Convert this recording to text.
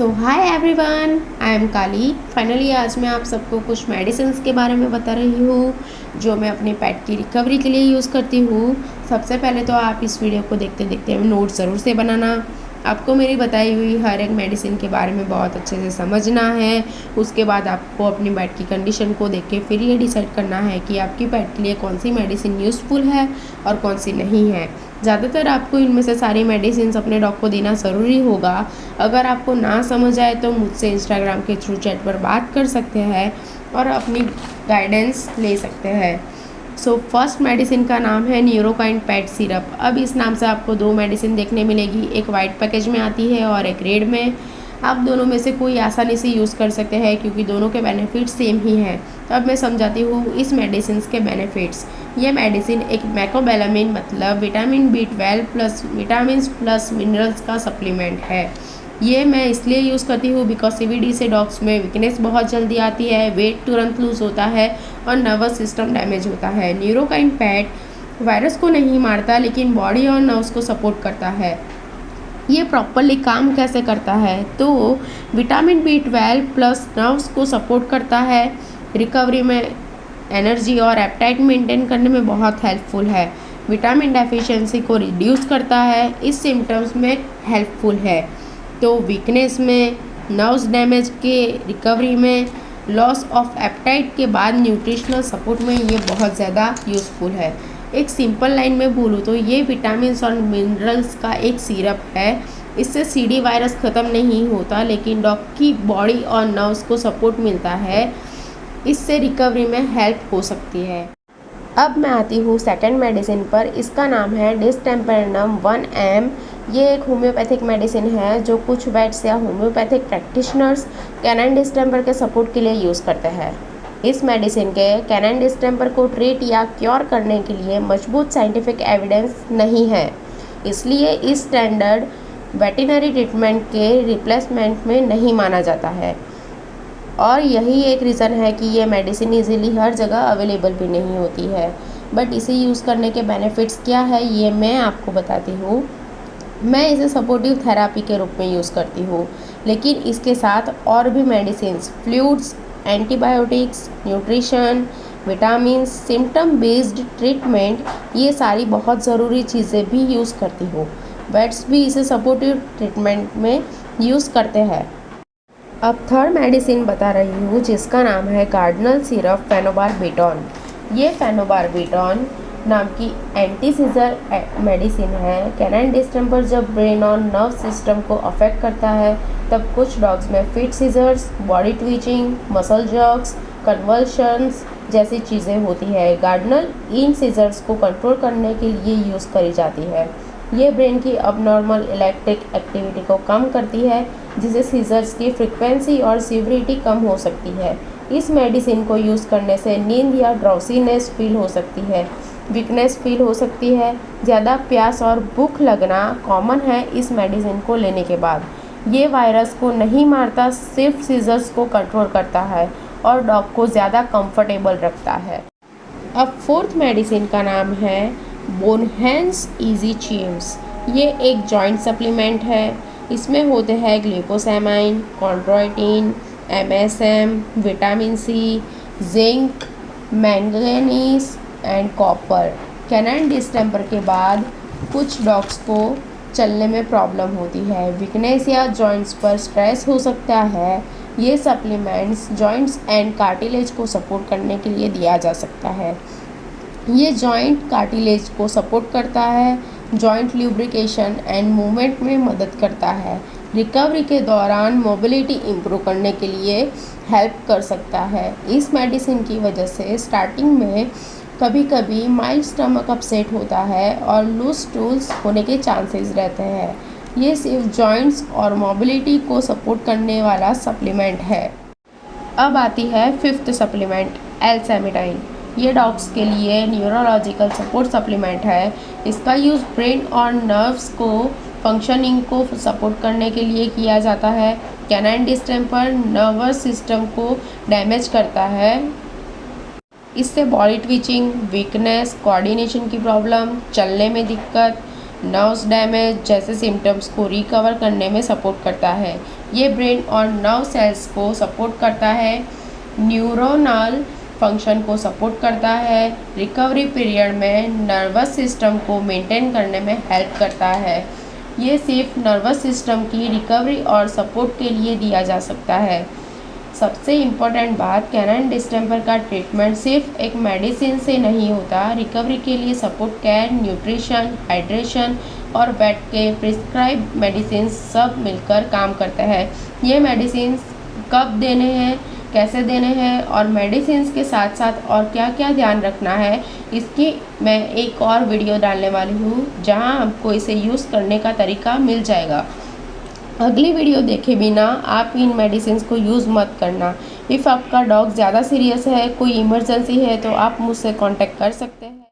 So hi everyone, I am Kali. Finally आज मैं आप सबको कुछ मेडिसिन्स के बारे में बता रही हूँ जो मैं अपने पेट की रिकवरी के लिए यूज़ करती हूँ। सबसे पहले तो आप इस वीडियो को देखते देखते नोट ज़रूर से बनाना। आपको मेरी बताई हुई हर एक मेडिसिन के बारे में बहुत अच्छे से समझना है। उसके बाद आपको अपनी पेट की कंडीशन को देख के फिर ये डिसाइड करना है कि आपकी पेट के लिए कौन सी मेडिसिन यूज़फुल है और कौन सी नहीं है। ज़्यादातर आपको इनमें से सारी मेडिसिन अपने डॉग को देना ज़रूरी होगा। अगर आपको ना समझ आए तो मुझसे इंस्टाग्राम के थ्रू चैट पर बात कर सकते हैं और अपनी गाइडेंस ले सकते हैं। सो फर्स्ट मेडिसिन का नाम है न्यूरोकाइन पेट सिरप। अब इस नाम से आपको दो मेडिसिन देखने मिलेगी, एक वाइट पैकेज में आती है और एक रेड में। आप दोनों में से कोई आसानी से यूज़ कर सकते हैं क्योंकि दोनों के बेनिफिट्स सेम ही हैं। तो अब मैं समझाती हूँ इस मेडिसिन के बेनिफिट्स। ये मेडिसिन एक मैकोबैलामिन मतलब vitamin B12 plus vitamin plus minerals का सप्लीमेंट है। ये मैं इसलिए यूज़ करती हूँ बिकॉज CVD से डॉग्स में वीकनेस बहुत जल्दी आती है, वेट तुरंत लूज़ होता है और नर्वस सिस्टम डैमेज होता है। न्यूरोकाइन पैट वायरस को नहीं मारता लेकिन बॉडी और नर्व्स को सपोर्ट करता है। ये प्रॉपरली काम कैसे करता है तो विटामिन B12 प्लस नर्व्स को सपोर्ट करता है, रिकवरी में एनर्जी और एपेटाइट मेंटेन करने में बहुत हेल्पफुल है। विटामिन डेफिशिएंसी को रिड्यूस करता है, इस सिम्टम्स में हेल्पफुल है। तो वीकनेस में, नर्व्स डैमेज के रिकवरी में, लॉस ऑफ एपेटाइट के बाद न्यूट्रिशनल सपोर्ट में ये बहुत ज़्यादा यूज़फुल है। एक सिंपल लाइन में बोलूँ तो ये विटामिन्स और मिनरल्स का एक सिरप है। इससे CD वायरस ख़त्म नहीं होता लेकिन डॉग की बॉडी और नर्व्स को सपोर्ट मिलता है, इससे रिकवरी में हेल्प हो सकती है। अब मैं आती हूँ सेकंड मेडिसिन पर। इसका नाम है डिस्टेम्पेरनम 1M। ये एक होम्योपैथिक मेडिसिन है जो कुछ वेट्स या होम्योपैथिक प्रैक्टिशनर्स कैनाइन डिस्टेम्पर के सपोर्ट के लिए यूज़ करते हैं। इस मेडिसिन के कैनाइन डिस्टेम्पर को ट्रीट या क्योर करने के लिए मजबूत साइंटिफिक एविडेंस नहीं है, इसलिए इस स्टैंडर्ड वेटरनरी ट्रीटमेंट के रिप्लेसमेंट में नहीं माना जाता है। और यही एक रीज़न है कि ये मेडिसिन इजीली हर जगह अवेलेबल भी नहीं होती है। बट इसे यूज़ करने के बेनिफिट्स क्या है ये मैं आपको बताती हूँ। मैं इसे सपोर्टिव थेरापी के रूप में यूज़ करती हूँ, लेकिन इसके साथ और भी medicines, fluids, antibiotics, nutrition, vitamin, symptom based treatment, ये सारी बहुत ज़रूरी चीज़ें भी यूज़ करती हूँ। वेट्स भी इसे सपोर्टिव ट्रीटमेंट में यूज़ करते हैं। अब थर्ड मेडिसिन बता रही हूँ जिसका नाम है कार्डिनल सिरप फेनोबारबिटॉन। ये फेनोबारबिटॉन नाम की एंटी सीजर मेडिसिन है। कैनाइन डिस्टेम्पर जब ब्रेन और नर्व सिस्टम को अफेक्ट करता है तब कुछ डॉग्स में fit seizures, body twitching, muscle jerks, convulsions जैसी चीज़ें होती है। कार्डिनल इन सीजर्स को कंट्रोल करने के लिए यूज़ करी जाती है। ये ब्रेन की अबनॉर्मल इलेक्ट्रिक एक्टिविटी को कम करती है जिससे सीजर्स की फ्रीक्वेंसी और सीवरिटी कम हो सकती है। इस मेडिसिन को यूज़ करने से नींद या ड्राउसीनेस फील हो सकती है, वीकनेस फील हो सकती है, ज़्यादा प्यास और भूख लगना कॉमन है इस मेडिसिन को लेने के बाद। ये वायरस को नहीं मारता, सिर्फ सीजर्स को कंट्रोल करता है और डॉग को ज़्यादा कंफर्टेबल रखता है। अब फोर्थ मेडिसिन का नाम है बोनहेंस इजी चीम्स। ये एक जॉइंट सप्लीमेंट है। इसमें होते हैं glucosamine, chondroitin, MSM, vitamin C, zinc, manganese and copper. Canine distemper के बाद कुछ डॉग्स को चलने में प्रॉब्लम होती है, वीकनेस या जॉइंट्स पर स्ट्रेस हो सकता है। ये सप्लीमेंट्स जॉइंट्स एंड कार्टिलेज को सपोर्ट करने के लिए दिया जा सकता है। ये जॉइंट कार्टिलेज को सपोर्ट करता है, जॉइंट ल्यूब्रिकेशन एंड मूवमेंट में मदद करता है। रिकवरी के दौरान मोबिलिटी इम्प्रूव करने के लिए हेल्प कर सकता है। इस मेडिसिन की वजह से स्टार्टिंग में कभी कभी माइल्ड स्टमक अपसेट होता है और लूज स्टूल्स होने के चांसेस रहते हैं। ये सिर्फ जॉइंट्स और मोबिलिटी को सपोर्ट करने वाला सप्लीमेंट है। अब आती है फिफ्थ सप्लीमेंट, एल्सामिडाइन। ये डॉग्स के लिए न्यूरोलॉजिकल सपोर्ट सप्लीमेंट है। इसका यूज़ ब्रेन और नर्व्स को फंक्शनिंग को सपोर्ट करने के लिए किया जाता है। कैनाइन डिस्टेम्पर नर्वस सिस्टम को डैमेज करता है, इससे बॉडी ट्विचिंग, वीकनेस, कोऑर्डिनेशन की प्रॉब्लम, चलने में दिक्कत, नर्व्स डैमेज जैसे सिम्टम्स को रिकवर करने में सपोर्ट करता है। ये ब्रेन और नर्व सेल्स को सपोर्ट करता है, न्यूरोनल फंक्शन को सपोर्ट करता है, रिकवरी पीरियड में नर्वस सिस्टम को मेंटेन करने में हेल्प करता है। ये सिर्फ नर्वस सिस्टम की रिकवरी और सपोर्ट के लिए दिया जा सकता है। सबसे इम्पोर्टेंट बात, कैनाइन डिस्टेंपर का ट्रीटमेंट सिर्फ एक मेडिसिन से नहीं होता। रिकवरी के लिए सपोर्ट केयर, न्यूट्रिशन, हाइड्रेशन और बेड के प्रिस्क्राइब मेडिसिन सब मिलकर काम करते हैं। ये मेडिसिन कब देने हैं, कैसे देने हैं और मेडिसिन के साथ साथ और क्या क्या ध्यान रखना है, इसकी मैं एक और वीडियो डालने वाली हूँ जहाँ आपको इसे यूज़ करने का तरीका मिल जाएगा। अगली वीडियो देखे बिना आप इन मेडिसिन को यूज़ मत करना। इफ़ आपका डॉग ज़्यादा सीरियस है, कोई इमरजेंसी है तो आप मुझसे कांटेक्ट कर सकते हैं।